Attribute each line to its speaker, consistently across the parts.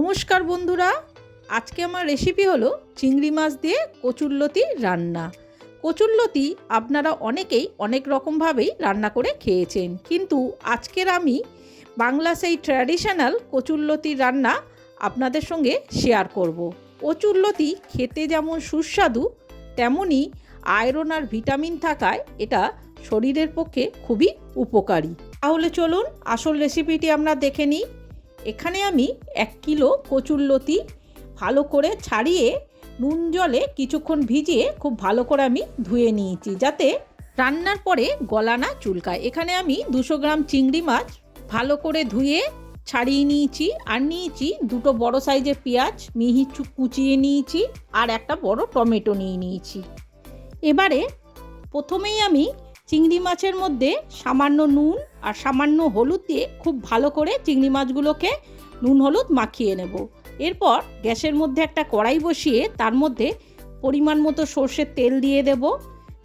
Speaker 1: নমস্কার বন্ধুরা, আজকে আমার রেসিপি হলো চিংড়ি মাছ দিয়ে কচুরলতি রান্না। কচুরলতি আপনারা অনেকেই অনেক রকমভাবেই রান্না করে খেয়েছেন, কিন্তু আজকের আমি বাংলা সেই ট্র্যাডিশনাল কচুরলতি রান্না আপনাদের সঙ্গে শেয়ার করব। কচুরলতি খেতে যেমন সুস্বাদু, তেমনই আয়রন আর ভিটামিন থাকায় এটা শরীরের পক্ষে খুবই উপকারী। তাহলে চলুন আসল রেসিপিটি আমরা দেখে নিই। এখানে আমি 1 কিলো কচুরলতি ভালো করে ছাড়িয়ে নুন জলে কিছুক্ষণ ভিজিয়ে খুব ভালো করে আমি ধুয়ে নিয়েছি, যাতে রান্নার পরে গলা না চুলকায়। এখানে আমি 200 গ্রাম চিংড়ি মাছ ভালো করে ধুয়ে ছাড়িয়ে নিয়েছি, আর নিয়েছি 2টো বড় সাইজের পেঁয়াজ মিহি কুচিয়ে নিয়েছি, আর একটা বড় টমেটো নিয়েছি। এবারে প্রথমেই আমি চিংড়ি মাছের মধ্যে সামান্য নুন আর সামান্য হলুদ দিয়ে খুব ভালো করে চিংড়ি মাছগুলোকে নুন হলুদ মাখিয়ে নেব। এরপর গ্যাসের মধ্যে একটা কড়াই বসিয়ে তার মধ্যে পরিমাণ মতো সর্ষের তেল দিয়ে দেব।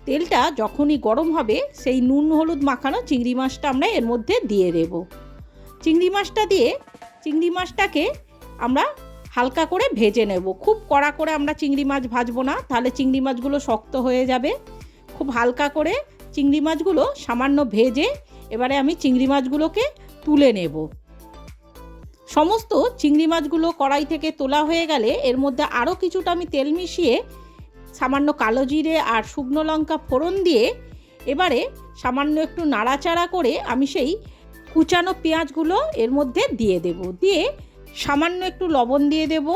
Speaker 1: তেলটা যখনই গরম হবে সেই নুন হলুদ মাখানো চিংড়ি মাছটা আমরা এর মধ্যে দিয়ে দেব। চিংড়ি মাছটা দিয়ে চিংড়ি মাছটাকে আমরা হালকা করে ভেজে নেব। খুব কড়া করে আমরা চিংড়ি মাছ ভাজবো না, তাহলে চিংড়ি মাছগুলো শক্ত হয়ে যাবে। খুব হালকা করে চিংড়ি মাছগুলো সামান্য ভেজে এবারে আমি চিংড়ি মাছগুলোকে তুলে নেব। সমস্ত চিংড়ি মাছগুলো কড়াই থেকে তোলা হয়ে গেলে এর মধ্যে আরও কিছুটা আমি তেল মিশিয়ে সামান্য কালো জিরে আর শুকনো লঙ্কা ফোড়ন দিয়ে এবারে সামান্য একটু নাড়াচাড়া করে আমি সেই কুচানো পেঁয়াজগুলো এর মধ্যে দিয়ে দেব। দিয়ে সামান্য একটু লবণ দিয়ে দেব।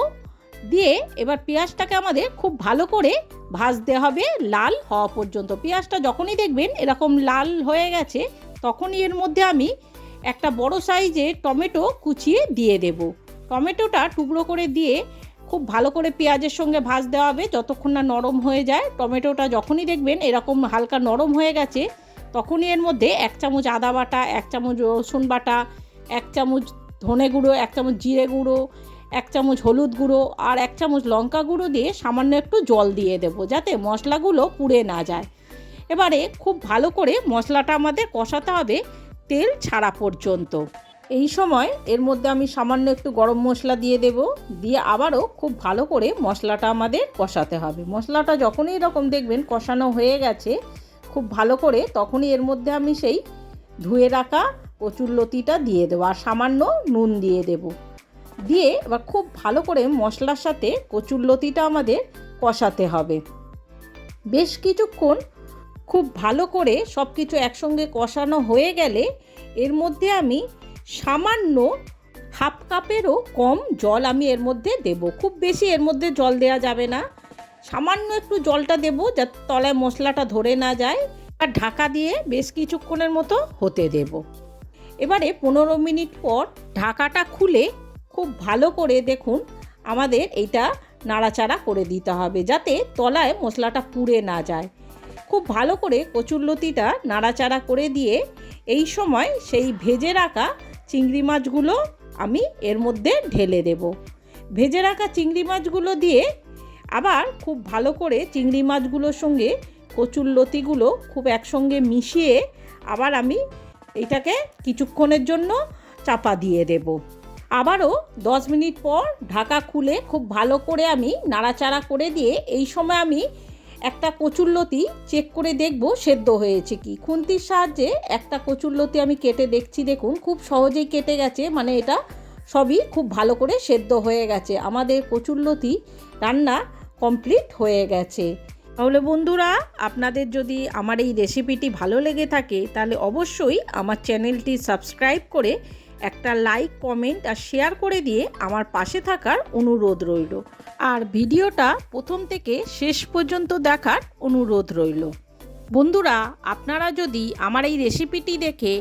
Speaker 1: দিয়ে এবার পেঁয়াজটাকে আমাদের খুব ভালো করে ভাজতে হবে লাল হওয়া পর্যন্ত। পেঁয়াজটা যখনই দেখবেন এরকম লাল হয়ে গেছে, তখনই এর মধ্যে আমি একটা বড় সাইজের টমেটো কুচিয়ে দিয়ে দেব। টমেটোটা টুকরো করে দিয়ে খুব ভালো করে পেঁয়াজের সঙ্গে ভাজতে হবে যতক্ষণ না নরম হয়ে যায়। টমেটোটা যখনই দেখবেন এরকম হালকা নরম হয়ে গেছে, তখনই এর মধ্যে 1 চামচ আদা বাটা, 1 চামচ রসুন বাটা, 1 চামচ ধনে গুঁড়ো, 1 চামচ জিরে গুঁড়ো, 1 চামচ হলুদ গুঁড়ো আর 1 চামচ লঙ্কা গুঁড়ো দিয়ে সামান্য একটু জল দিয়ে দেব, যাতে মশলাগুলো পুড়ে না যায়। এবারে খুব ভালো করে মশলাটা আমাদের কষাতে হবে তেল ছাড়া পর্যন্ত। এই সময় এর মধ্যে আমি সামান্য একটু গরম মশলা দিয়ে দেব। দিয়ে আবারও খুব ভালো করে মশলাটা আমাদের কষাতে হবে। মশলাটা যখনই এরকম দেখবেন কষানো হয়ে গেছে খুব ভালো করে, তখনই এর মধ্যে আমি সেই ধুয়ে রাখা কচুরলতিটা দিয়ে দেবো আর সামান্য নুন দিয়ে দেব। দিয়ে এবার খুব ভালো করে মশলার সাথে কচুরলতিটা আমাদের কষাতে হবে। বেশ কিছুক্ষণ খুব ভালো করে সব কিছু একসঙ্গে কষানো হয়ে গেলে এর মধ্যে আমি সামান্য হাফ কাপেরও কম জল আমি এর মধ্যে দেব। খুব বেশি এর মধ্যে জল দেওয়া যাবে না, সামান্য একটু জলটা দেব যাতে তলায় মশলাটা ধরে না যায়। আর ঢাকা দিয়ে বেশ কিছুক্ষণের মতো হতে দেব। এবারে 15 মিনিট পর ঢাকাটা খুলে খুব ভালো করে দেখুন আমাদের এইটা নাড়াচাড়া করে দিতে হবে, যাতে তলায় মশলাটা পুড়ে না যায়। খুব ভালো করে কচুরলতিটা নাড়াচাড়া করে দিয়ে এই সময় সেই ভেজে রাখা চিংড়ি মাছগুলো আমি এর মধ্যে ঢেলে দেব। ভেজে রাখা চিংড়ি মাছগুলো দিয়ে আবার খুব ভালো করে চিংড়ি মাছগুলোর সঙ্গে কচুরলতিগুলো খুব একসঙ্গে মিশিয়ে আবার আমি এটাকে কিছুক্ষণের জন্য চাপা দিয়ে দেব। আবারও 10 মিনিট পর ঢাকা খুলে খুব ভালো করে আমি নাড়াচাড়া করে দিয়ে এই সময় আমি একটা কচুরলতি চেক করে দেখব সেদ্ধ হয়েছে কি। খুন্তির সাহায্যে একটা কচুরলতি আমি কেটে দেখছি, দেখুন খুব সহজেই কেটে গেছে, মানে এটা সবই খুব ভালো করে সেদ্ধ হয়ে গেছে। আমাদের কচুরলতি রান্না কমপ্লিট হয়ে গেছে। তাহলে বন্ধুরা, আপনাদের যদি আমার এই রেসিপিটি ভালো লেগে থাকে তাহলে অবশ্যই আমার চ্যানেলটি সাবস্ক্রাইব করে একটা লাইক, কমেন্ট আর শেয়ার করে দিয়ে আমার পাশে থাকার অনুরোধ রইল। আর ভিডিওটা প্রথম থেকে শেষ পর্যন্ত দেখার অনুরোধ রইল। বন্ধুরা, আপনারা যদি আমার এই রেসিপিটি দেখে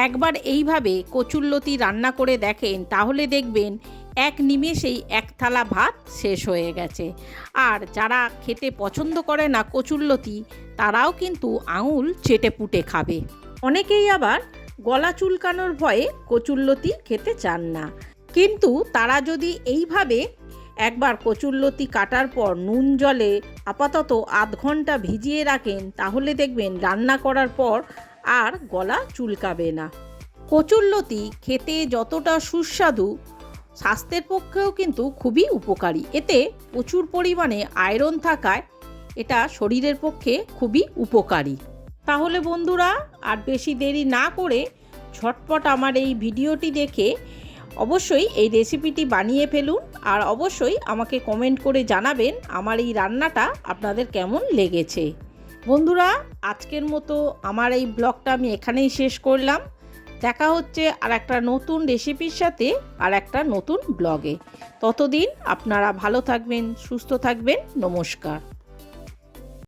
Speaker 1: একবার এইভাবে কচুরলতি রান্না করে দেখেন, তাহলে দেখবেন এক নিমেষেই 1 থালা ভাত শেষ হয়ে গেছে। আর যারা খেতে পছন্দ করে না কচুরলতি, তারাও কিন্তু আঙুল চেটে পুটে খাবে। অনেকেই আবার গলা চুলকানোর ভয়ে কচুরলতি খেতে চান না, কিন্তু তারা যদি এইভাবে একবার কচুরলতি কাটার পর নুন জলে আপাতত আধ ঘন্টা ভিজিয়ে রাখেন, তাহলে দেখবেন রান্না করার পর আর গলা চুলকাবে না। কচুরলতি খেতে যতটা সুস্বাদু স্বাস্থ্যের পক্ষেও কিন্তু খুবই উপকারী। এতে প্রচুর পরিমাণে আয়রন থাকায় এটা শরীরের পক্ষে খুবই উপকারী। তাহলে বন্ধুরা, আর বেশি দেরি না করে ঝটপট আমার এই ভিডিওটি দেখে অবশ্যই এই রেসিপিটি বানিয়ে ফেলুন। আর অবশ্যই আমাকে কমেন্ট করে জানাবেন আমার এই রান্নাটা আপনাদের কেমন লেগেছে। বন্ধুরা, আজকের মতো আমার এই ব্লগটা আমি এখানেই শেষ করলাম। দেখা হচ্ছে আর একটা নতুন রেসিপির সাথে আর একটা নতুন ব্লগে। ততদিন আপনারা ভালো থাকবেন, সুস্থ থাকবেন। নমস্কার।